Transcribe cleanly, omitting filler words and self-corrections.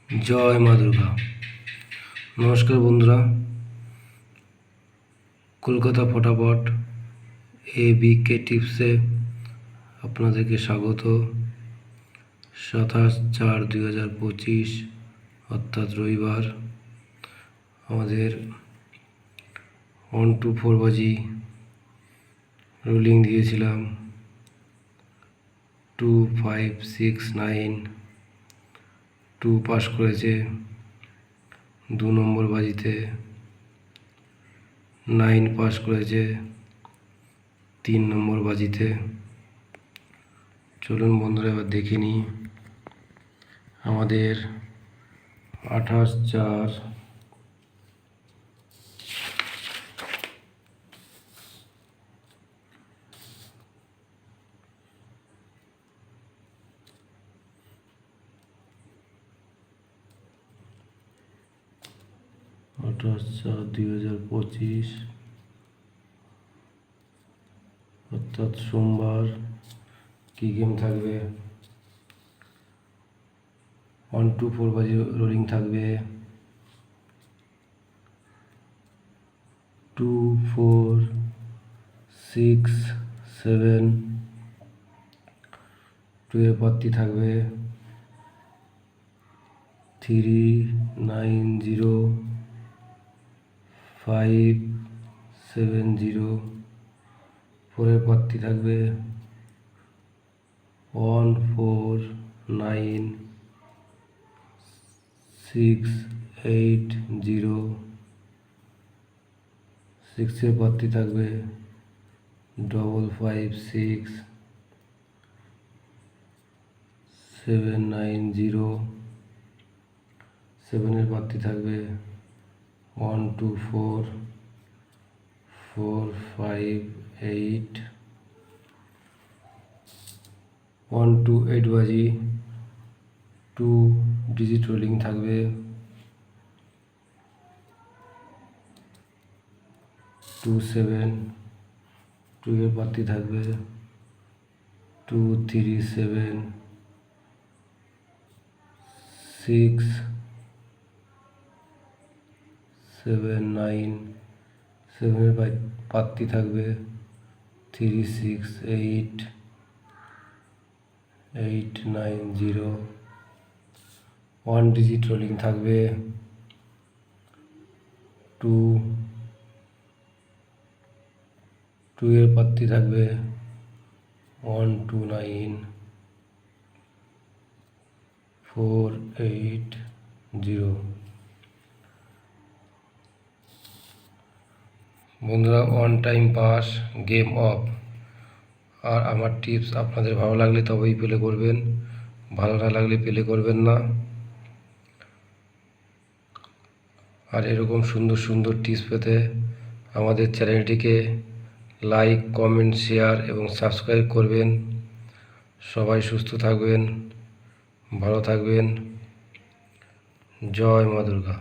জয় মা দুর্গা। নমস্কার বন্ধুরা, কলকাতা ফটাফট ABK টিপসে আপনাদেরকে স্বাগত। 27/4/2025 অর্থাৎ রবিবার আমাদের 1 to 4 বাজি রুলিং দিয়েছিলাম। 2, 5, 6, 9 2 পাস করেছে। 2 নম্বর বাজিতে 9 পাস করেছে 3 নম্বর বাজিতে। চলুন বন্ধুরা এবার দেখে নিই আমাদের 28/4 28/4/2025 অর্থাৎ সোমবার কি গেম থাকবে? 1 to 4 বাজি রোলিং থাকবে। 2, 4, 6, 7 2 এর পাত্তি থাকবে। 3, 9, 0 5, 7, 0 4 এর পাত্তি থাকবে। 1, 4, 9, 6, 8, 0 6 এর পাত্তি থাকবে। 5, 6 7, 9, 0 7 এর পাত্তি থাকবে। 1, 2, 4 4, 5, 8 1 to 8 বাজি 2 ডিজিট রোলিং থাকবে। 2, 7 2 এর পাত্তি থাকবে। 2, 3, 7 6 7, 9 7 এর পাত্তি থাকবে। 3, 6, 8 8, 9, 0 1 ডিজিট রোলিং থাকবে। 2 এর পাত্তি থাকবে। 1, 2, 9 4, 8, 0 বন্ধুরা, on time pass, game off. আর আমার টিপস আপনাদের ভালো লাগলে তবেই প্লে করবেন, ভালো না লাগলে প্লে করবেন না। আর এরকম সুন্দর সুন্দর টিপস পেতে আমাদের চ্যানেলটিকে লাইক, কমেন্ট, শেয়ার এবং সাবস্ক্রাইব করবেন। সবাই সুস্থ থাকবেন, ভালো থাকবেন। জয় মা দুর্গা।